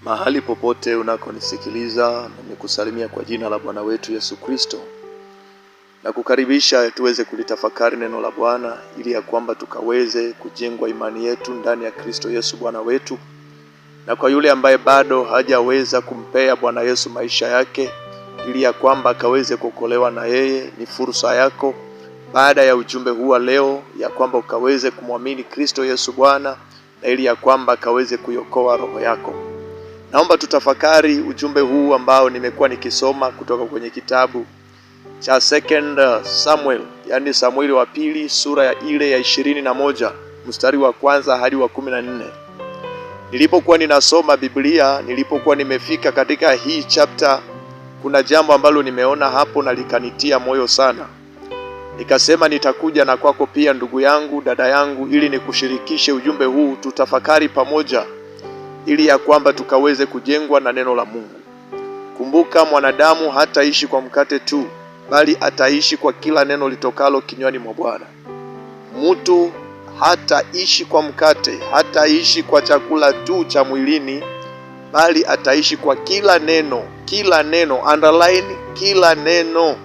Mahali popote unakonisikiliza, nimekusalimia kwa jina la Bwana wetu Yesu Kristo. Na kukaribisha tuweze kulitafakari neno la Bwana ili ya kwamba tukaweze kujengwa imani yetu ndani ya Kristo Yesu Bwana wetu. Na kwa yule ambaye bado hajaweza kumpea Bwana Yesu maisha yake ili ya kwamba akaweze kuokolewa na yeye, ni fursa yako baada ya ujumbe huu leo ya kwamba ukaweze kumwamini Kristo Yesu Bwana na ili ya kwamba akaweze kuiokoa roho yako. Naomba tutafakari ujumbe huu ambao nimekuwa nikisoma kutoka kwenye kitabu cha 2 Samuel, yani Samueli wa pili, sura ya ile ya 21, mstari wa kwanza hadi wa 14. Nilipokuwa ninasoma Biblia, nilipokuwa nimefika katika hii chapter, kuna jambo ambalo nimeona hapo na likanitia moyo sana. Nikasema nitakuja na kwako pia, ndugu yangu, dada yangu, ili nikushirikishe ujumbe huu, tutafakari pamoja ili ya kwamba tukaweze kujengwa na neno la Mungu. Kumbuka, mwanadamu hataishi kwa mkate tu, bali ataishi kwa kila neno litokalo kinywani mwa Bwana. Mtu hataishi kwa mkate, hataishi kwa chakula tu cha mwilini, bali ataishi kwa kila neno, underline, kila neno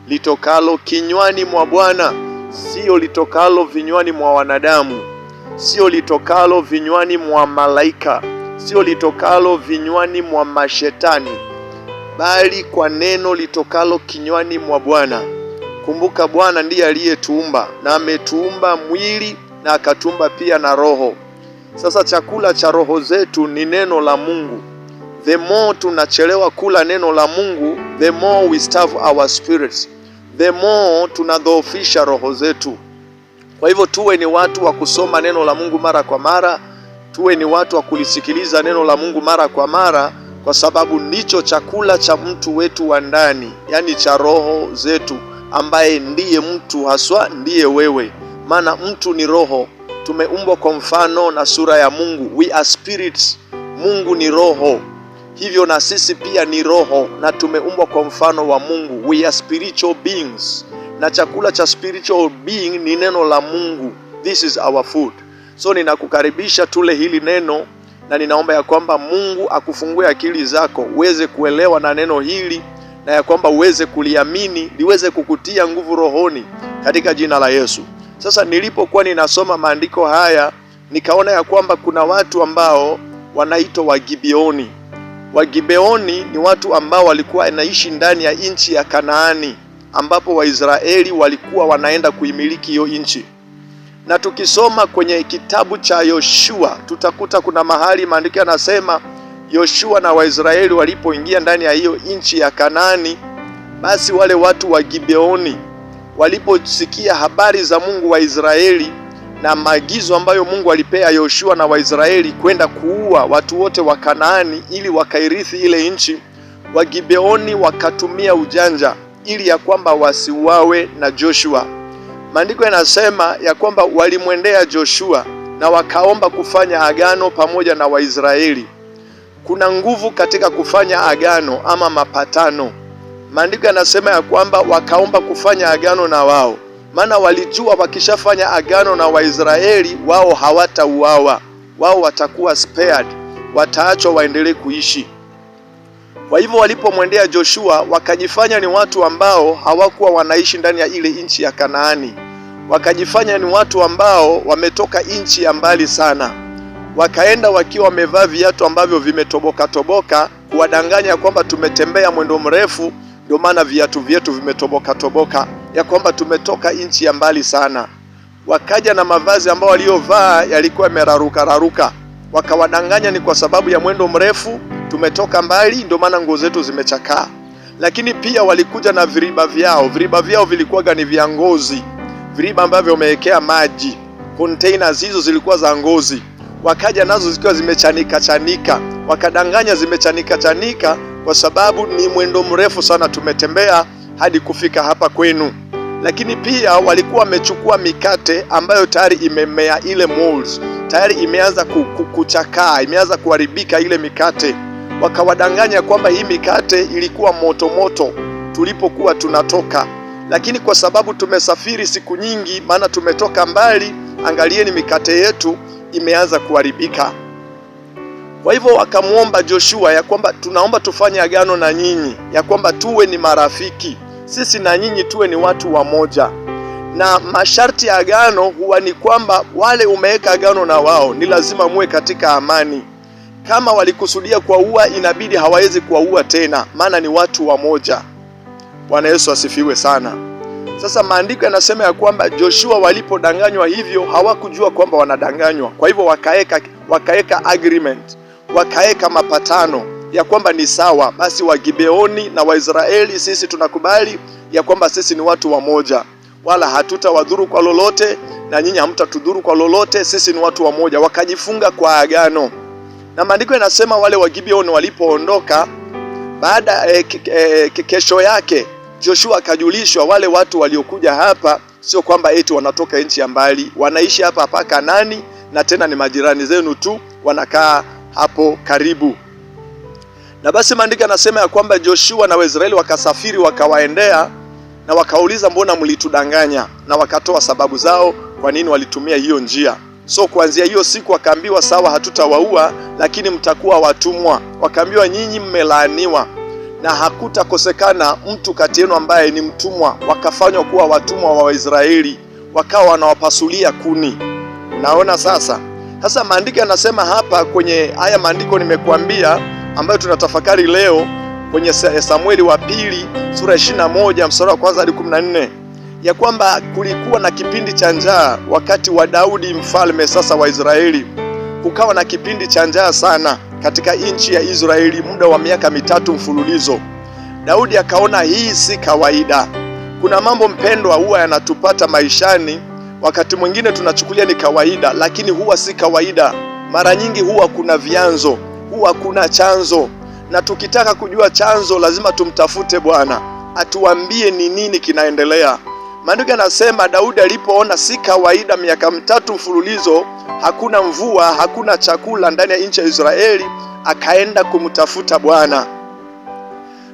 litokalo kinywani mwa Bwana. Sio litokalo vinywani mwa wanadamu, sio litokalo vinywani mwa malaika, sio litokalo vinywani mwa mashetani, bali kwa neno litokalo kinywani mwa Bwana. Kumbuka, Bwana ndiye aliyetuumba, na ametuumba mwili na akatumba pia na roho. Sasa chakula cha roho zetu ni neno la Mungu. The more tunachelewa kula neno la Mungu, the more we starve our spirits, the more tunadhoofisha roho zetu. Kwa hivyo tuwe ni watu wa kusoma neno la Mungu mara kwa mara, tuwe ni watu wa kulisikiliza neno la Mungu mara kwa mara, kwa sababu ndicho chakula cha mtu wetu wa ndani, yani cha roho zetu, ambaye ndiye mtu haswa, ndiye wewe. Maana mtu ni roho, tumeumbwa kwa mfano na sura ya Mungu. We are spirits, Mungu ni roho. Hivyo na sisi pia ni roho na tumeumbwa kwa mfano wa Mungu. We are spiritual beings, na chakula cha spiritual being ni neno la Mungu. This is our food. So ninakukaribisha tule hili neno, na ninaomba ya kwamba Mungu akufungue akili zako uweze kuelewa na neno hili, na ya kwamba uweze kuliamini liweze kukutia nguvu rohoni katika jina la Yesu. Sasa nilipokuwa ninasoma maandiko haya, nikaona ya kwamba kuna watu ambao wanaitwa Wagibeoni. Wagibeoni ni watu ambao walikuwa wanaishi ndani ya nchi ya Kanaani, ambapo Waisraeli walikuwa wanaenda kuimiliki hiyo nchi. Na tukisoma kwenye kitabu cha Yoshua, tutakuta kuna mahali maandiko yanasema Yoshua na Waisraeli walipoingia ndani ya hiyo nchi ya Kanaani, basi wale watu wa Gibeoni waliposikia habari za Mungu wa Israeli na maagizo ambayo Mungu alipea Yoshua na Waisraeli kwenda kuua watu wote wa Kanaani ili wakairithi ile nchi, Wagibeoni wakatumia ujanja ili ya kwamba wasiuawe na Joshua. Maandiko yanasema ya kwamba walimwendea Joshua na wakaomba kufanya agano pamoja na Waisraeli. Kuna nguvu katika kufanya agano ama mapatano. Maandiko yanasema ya kwamba wakaomba kufanya agano na wao, maana walijua wakishafanya agano na Waisraeli wao hawatauawa, wao watakuwa spared, wataachwa waendelee kuishi. Kwa hivyo walipomwendea Joshua, wakajifanya ni watu ambao hawakuwa wanaishi ndani ya ile nchi ya Kanaani. Wakajifanya ni watu ambao wametoka nchi ya mbali sana. Wakaenda wakiwa wamevaa viatu ambavyo vimetoboka, kuwadanganya kwamba tumetembea mwendo mrefu, ndio maana viatu vyetu vimetoboka, ya kwamba tumetoka nchi ya mbali sana. Wakaja na mavazi ambao waliovaa yalikuwa yameraruka. Wakawadanganya ni kwa sababu ya mwendo mrefu, tumetoka mbali, ndio maana nguo zetu zimechakaa. Lakini pia walikuja na viriba vyao vilikuwa ni vya ngozi, viriba ambavyo wamewekea maji. Containers hizo zilikuwa za ngozi. Wakaja nazo zikiwa zimechanika, wakadanganya zimechanika kwa sababu ni mwendo mrefu sana tumetembea hadi kufika hapa kwenu. Lakini pia walikuwa wamechukua mikate ambayo tayari imemea ile molds, tayari imeanza kuchakaa, imeanza kuharibika ile mikate. Wakawadanganya kwamba hii mikate ilikuwa moto tulipokuwa tunatoka, lakini kwa sababu tumesafiri siku nyingi, maana tumetoka mbali, angalieni mikate yetu imeanza kuharibika. Kwa hivyo wakamuomba Joshua ya kwamba tunaomba tufanye agano na nyinyi, ya kwamba tuwe ni marafiki, sisi na nyinyi tuwe ni watu wamoja. Na masharti ya agano huwa ni kwamba wale umeweka agano na wao ni lazima muwe katika amani. Kama walikusudia kuwaua, inabidi hawawezi kuwaua tena, maana ni watu wamoja. Bwana Yesu asifiwe sana. Sasa maandiko yanasema ya kwamba Joshua walipodanganywa hivyo hawakujua kwamba wanadanganywa. Kwa hivyo wakaeka agreement, wakaeka mapatano ya kwamba ni sawa, basi Wagibeoni na Waisraeli sisi tunakubali ya kwamba sisi ni watu wamoja, wala hatutawadhuru kwa lolote na nyinyi hamtatudhuru kwa lolote, sisi ni watu wamoja. Wakajifunga kwa agano. Na maandiko yanasema wale Wagibeoni walipoondoka, baada kesho yake Joshua akajulishwa wale watu waliokuja hapa sio kwamba eti wanatoka nchi ya mbali, wanaishi hapa Kanaani, na tena ni majirani zenu tu, wanakaa hapo karibu. Na basi maandiko yanasema ya kwamba Joshua na Waisraeli wakasafiri wakawaendea na wakauliza, mbona mlitudanganya? Na wakatoa sababu zao kwa nini walitumia hiyo njia. So kuanzia hiyo siku wakaambiwa, sawa, hatutawaua lakini mtakuwa watumwa. Wakaambiwa, nyinyi mmelaaniwa na hakutakosekana mtu kati yenu ambaye ni mtumwa. Wakafanywa kuwa watumwa wa Waisraeli, wakawa wanawapasulia kuni. Unaona sasa? Sasa maandiko yanasema hapa kwenye haya maandiko nimekuambia ambayo tunatafakari leo kwenye Samueli wa pili sura 21 mstari wa kwanza hadi 14, ya kwamba kulikuwa na kipindi cha njaa wakati wa Daudi mfalme sasa wa Israeli. Kukawa na kipindi cha njaa sana katika nchi ya Israeli muda wa miaka 3 mfululizo. Daudi akaona hii si kawaida. Kuna mambo mpendwa huwa yanatupata maishani, wakati mwingine tunachukulia ni kawaida, lakini huwa si kawaida. Mara nyingi huwa kuna vyanzo, huwa kuna chanzo, na tukitaka kujua chanzo lazima tumtafute Bwana atuambie ni nini kinaendelea. Maandiko yanasema Daudi alipoona si kawaida, miaka 3 mfululizo hakuna mvua, hakuna chakula ndani ya nchi ya Israeli, akaenda kumtafuta Bwana.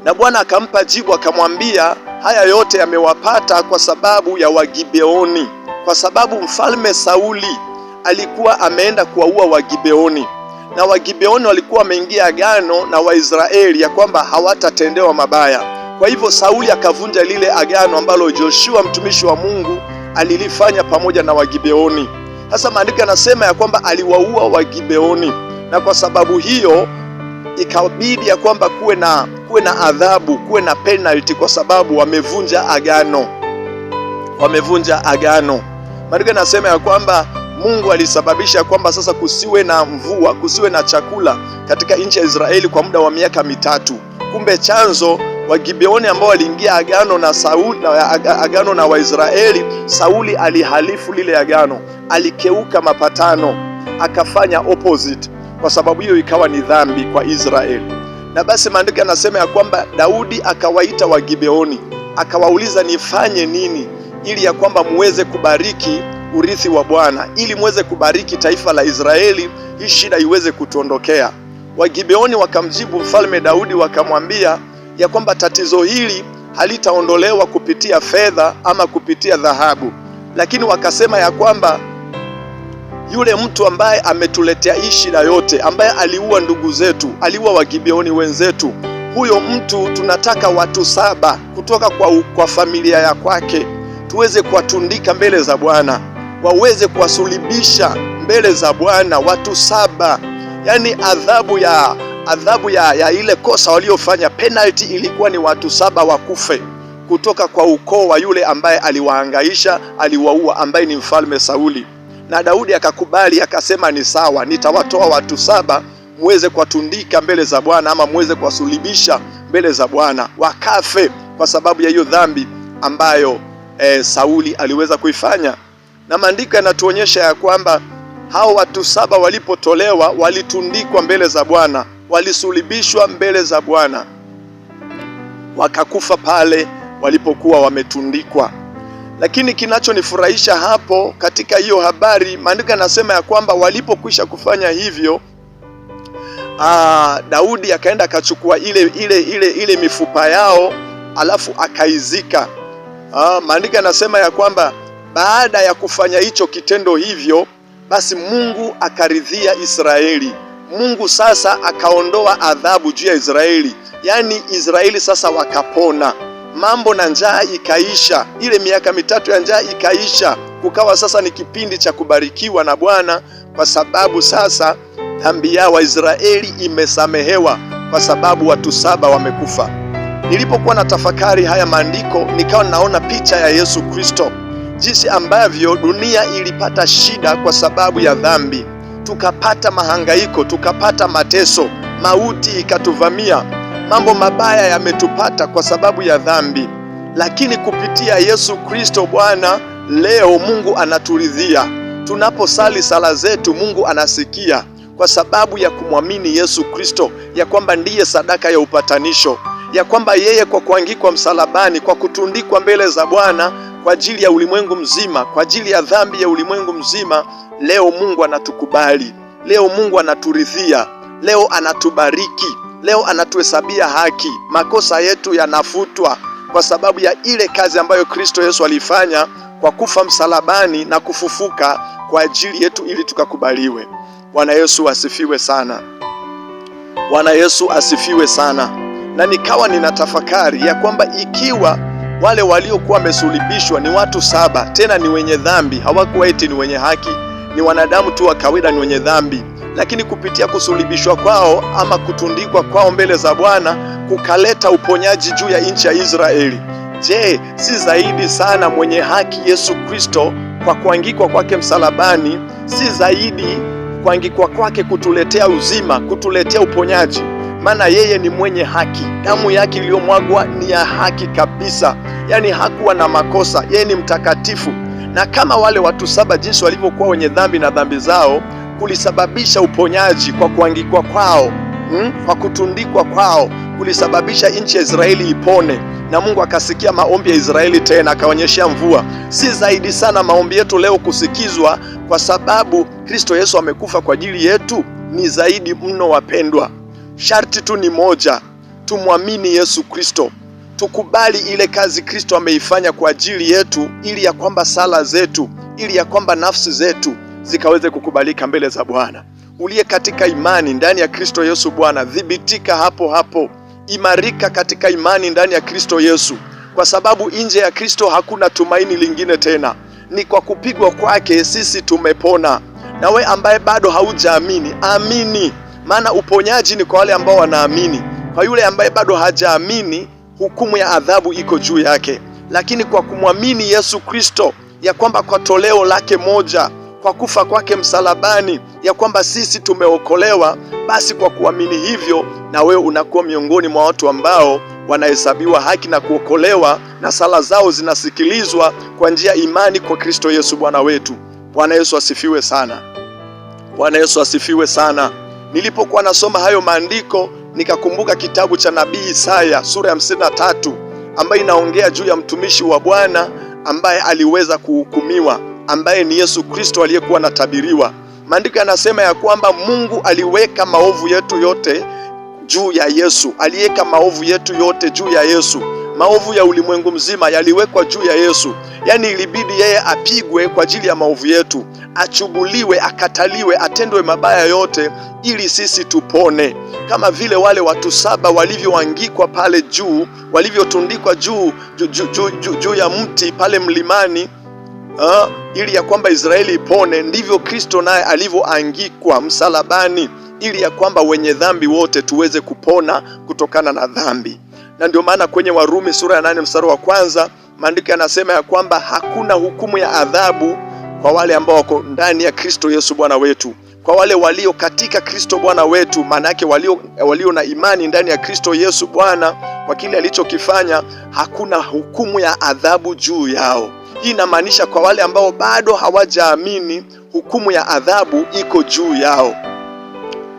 Na Bwana akampa jibu, akamwambia haya yote yamewapata kwa sababu ya Wagibeoni, kwa sababu mfalme Sauli alikuwa ameenda kuwaua Wagibeoni, na Wagibeoni walikuwa wameingia agano na Waisraeli ya kwamba hawatatendewa mabaya. Kwa hivyo Sauli akavunja lile agano ambalo Joshua mtumishi wa Mungu alilifanya pamoja na Wagibeoni. Sasa maandiko yanasema ya kwamba aliwaua Wagibeoni, na kwa sababu hiyo ikabidi ya kwamba kuwe na adhabu, kuwe na penalty, kwa sababu wamevunja agano. Maandiko yanasema ya kwamba Mungu alisababisha kwamba sasa kusiwe na mvua, kusiwe na chakula katika nchi ya Israeli kwa muda wa miaka 3. Kumbe chanzo, Wagibeoni ambao waliingia agano na Sauli, agano na Waisraeli, Sauli alihalifu lile agano, alikeuka mapatano, akafanya opposite. Kwa sababu hiyo ikawa ni dhambi kwa Israeli. Na basi maandiko yanasema ya kwamba Daudi akawaita Wagibeoni, akawauliza nifanye nini ili ya kwamba muweze kubariki urithi wa Bwana, ili muweze kubariki taifa la Israeli, hii shida iweze kutuondokea. Wagibeoni wakamjibu mfalme Daudi wakamwambia ya kwamba tatizo hili halitaondolewa kupitia fedha ama kupitia dhahabu, lakini wakasema ya kwamba yule mtu ambaye ametuletea hii shida yote, ambaye aliua ndugu zetu, aliua Wagibeoni wenzetu, huyo mtu tunataka watu 7 kutoka kwa familia ya kwake tuweze kuwatundika mbele za Bwana, waweze kuwasulibisha mbele za Bwana, watu 7. Yani adhabu ya ile kosa waliofanya, penalty ilikuwa ni watu 7 wakufe kutoka kwa ukoo wa yule ambaye aliwahangaisha, aliwaua, ambaye ni mfalme Sauli. Na Daudi akakubali, akasema ni sawa, nitawatoa watu 7 muweze kuwatundika mbele za Bwana, ama muweze kuwasulibisha mbele za Bwana, wakafe kwa sababu ya hiyo dhambi ambayo Sauli aliweza kuifanya. Na maandiko yanatuonyesha ya kwamba hao watu 7 walipotolewa, walitundikwa mbele za Bwana, walisulibishwa mbele za Bwana, wakakufa pale walipokuwa wametundikwa. Lakini kinachonifurahisha hapo katika hiyo habari, maandiko yanasema ya kwamba walipokwisha kufanya hivyo, Daudi akaenda akachukua ile mifupa yao alafu akaizika. Maandiko yanasema ya kwamba baada ya kufanya hicho kitendo hivyo, basi Mungu akaridhia Israeli, Mungu sasa akaondoa adhabu juu ya Israeli. Yaani Israeli sasa wakapona. Mambo na njaa ikaisha. Ile miaka 3 ya njaa ikaisha. Kukawa sasa ni kipindi cha kubarikiwa na Bwana, kwa sababu sasa dhambi ya Waisraeli imesamehewa, kwa sababu watu 7 wamekufa. Nilipokuwa na tafakari haya maandiko, nikawa naona picha ya Yesu Kristo, jinsi ambavyo dunia ilipata shida kwa sababu ya dhambi. Tukapata mahangaiko, tukapata mateso, mauti ikatuvamia, mambo mabaya yametupata kwa sababu ya dhambi. Lakini kupitia Yesu Kristo Bwana, leo Mungu anaturidhia. Tunaposali sala zetu, Mungu anasikia, kwa sababu ya kumwamini Yesu Kristo, ya kwamba ndiye sadaka ya upatanisho, ya kwamba yeye kwa kuangikwa msalabani, kwa kutundikwa mbele za Bwana kwa ajili ya ulimwengu mzima, kwa ajili ya dhambi ya ulimwengu mzima, leo Mungu anatukubali, leo Mungu anaturidhia, leo anatubariki, leo anatuhesabia haki. Makosa yetu yanafutwa kwa sababu ya ile kazi ambayo Kristo Yesu alifanya kwa kufa msalabani na kufufuka kwa ajili yetu ili tukakubaliwe. Bwana Yesu asifiwe sana. Bwana Yesu asifiwe sana. Na nikawa ninatafakari ya kwamba ikiwa wale waliokuwa wamesulubishwa ni watu 7, tena ni wenye dhambi, hawakuwa eti ni wenye haki, ni wanadamu tu wa kawaida, ni wenye dhambi, lakini kupitia kusulubishwa kwao ama kutundikwa kwao mbele za Bwana kukaleta uponyaji juu ya nchi ya Israeli. Je, si zaidi sana mwenye haki Yesu Kristo kwa kuangikwa kwake msalabani, si zaidi kuangikwa kwake kutuletea uzima, kutuletea uponyaji? Maana yeye ni mwenye haki, damu yake iliyomwagwa ni ya haki kabisa, yaani hakuwa na makosa, yeye ni mtakatifu. Na kama wale watu 7 jinsi walivyokuwa wenye dhambi na dhambi zao kulisababisha uponyaji kwa kuangikwa kwao, kwa kutundikwa kwao kulisababisha nchi ya Israeli ipone, na Mungu akasikia maombi ya Israeli tena akaonyesha mvua. Si zaidi sana maombi yetu leo kusikizwa kwa sababu Kristo Yesu amekufa kwa ajili yetu? Ni zaidi mno wapendwa. Sharti tu ni moja, tumwamini Yesu Kristo, tukubali ile kazi Kristo ameifanya kwa ajili yetu, ili ya kwamba sala zetu, ili ya kwamba nafsi zetu zikaweze kukubalika mbele za Bwana. Uliye katika imani ndani ya Kristo Yesu Bwana, dhibitika hapo hapo, imarika katika imani ndani ya Kristo Yesu, kwa sababu nje ya Kristo hakuna tumaini lingine tena. Ni kwa kupigwa kwake sisi tumepona. Na we ambaye bado haujaamini, amini, maana uponyaji ni kwa wale ambao wanaamini. Kwa yule ambaye bado hajaamini, hukumu ya adhabu iko juu yake. Lakini kwa kumwamini Yesu Kristo, ya kwamba kwa toleo lake moja, kwa kufa kwake msalabani, ya kwamba sisi tumeokolewa, basi kwa kuamini hivyo, na wewe unakuwa miongoni mwa watu ambao wanahesabiwa haki na kuokolewa, na sala zao zinasikilizwa kwa njia imani kwa Kristo Yesu Bwana wetu. Bwana Yesu asifiwe sana. Bwana Yesu asifiwe sana. Nilipokuwa nasoma hayo maandiko, nikakumbuka kitabu cha nabii Isaya sura ya 53, ambayo inaongea juu ya mtumishi wa Bwana ambaye aliweza kuhukumiwa, ambaye ni Yesu Kristo aliyekuwa anatabiriwa. Maandiko yanasema ya kwamba Mungu aliweka maovu yetu yote juu ya Yesu. Aliweka maovu yetu yote juu ya Yesu. Maovu ya ulimwengu mzima yaliwekwa juu ya Yesu. Yaani ilibidi yeye apigwe kwa ajili ya maovu yetu, achubuliwe, akataliwe, atendwe mabaya yote ili sisi tupone. Kama vile wale watu 7 walivyoangikwa pale juu, walivyotundikwa juu ya mti pale mlimani, ili ya kwamba Israeli ipone, ndivyo Kristo naye alivyoangikwa msalabani, ili ya kwamba wenye dhambi wote tuweze kupona kutokana na dhambi. Na ndio maana kwenye Warumi sura ya 8 mstari wa 1 maandiko yanasema ya kwamba hakuna hukumu ya adhabu kwa wale ambao wako ndani ya Kristo Yesu Bwana wetu. Kwa wale walio katika Kristo Bwana wetu, maana yake walio na imani ndani ya Kristo Yesu Bwana, kwa kile alichokifanya, hakuna hukumu ya adhabu juu yao. Hii inamaanisha kwa wale ambao bado hawajaamini, hukumu ya adhabu iko juu yao.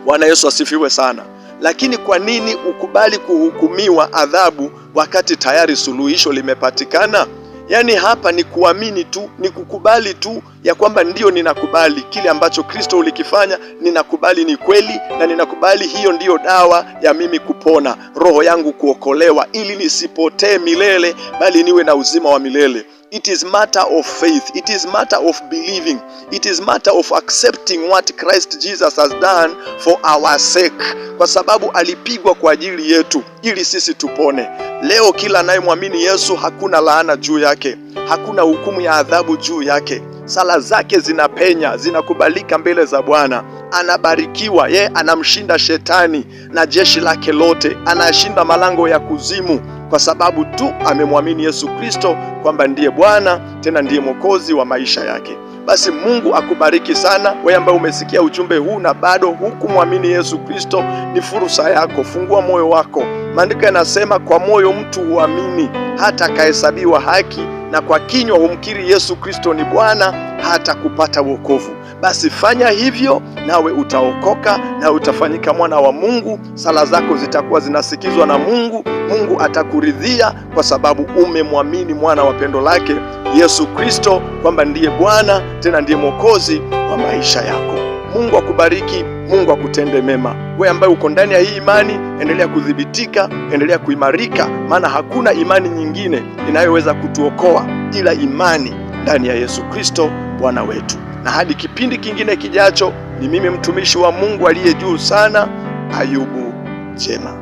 Bwana Yesu asifiwe sana. Lakini kwa nini ukubali kuhukumiwa adhabu wakati tayari suluhisho limepatikana? Yaani hapa ni kuamini tu, ni kukubali tu ya kwamba ndio ninakubali kile ambacho Kristo ulikifanya, ninakubali ni kweli, na ninakubali hiyo ndiyo dawa ya mimi kupona, roho yangu kuokolewa, ili nisipotee milele bali niwe na uzima wa milele. It is matter of faith. It is matter of believing. It is matter of accepting what Christ Jesus has done for our sake. Kwa sababu alipigwa kwa ajili yetu ili sisi tupone. Leo kila anayemwamini Yesu hakuna laana juu yake. Hakuna hukumu ya adhabu juu yake. Sala zake zinapenya, zinakubalika mbele za Bwana. Anabarikiwa, yeye anamshinda shetani na jeshi lake lote. Anashinda malango ya kuzimu kwa sababu tu amemwamini Yesu Kristo kwamba ndiye Bwana tena ndiye Mwokozi wa maisha yake. Basi Mungu akubariki sana. Wewe ambaye umesikia ujumbe huu na bado hukumwamini Yesu Kristo, ni fursa yako. Fungua moyo wako. Maandiko yanasema kwa moyo mtu huamini hata akahesabiwa haki, na kwa kinywa humkiri Yesu Kristo ni Bwana hata kupata wokovu. Basi fanya hivyo, nawe utaokoka na utafanyika mwana wa Mungu. Sala zako zitakuwa zinasikizwa na Mungu. Mungu atakuridhia kwa sababu umemwamini mwana wa pendo lake Yesu Kristo kwamba ndiye Bwana tena ndiye Mwokozi wa maisha yako. Mungu akubariki, Mungu akutende mema. Wewe ambaye uko ndani ya hii imani, endelea kudhibitika, endelea kuimarika, maana hakuna imani nyingine inayoweza kutuokoa ila imani ndani ya Yesu Kristo Bwana wetu. Na hadi kipindi kingine kijacho, ni mimi mtumishi wa Mungu aliye juu sana, Ayubu Jema.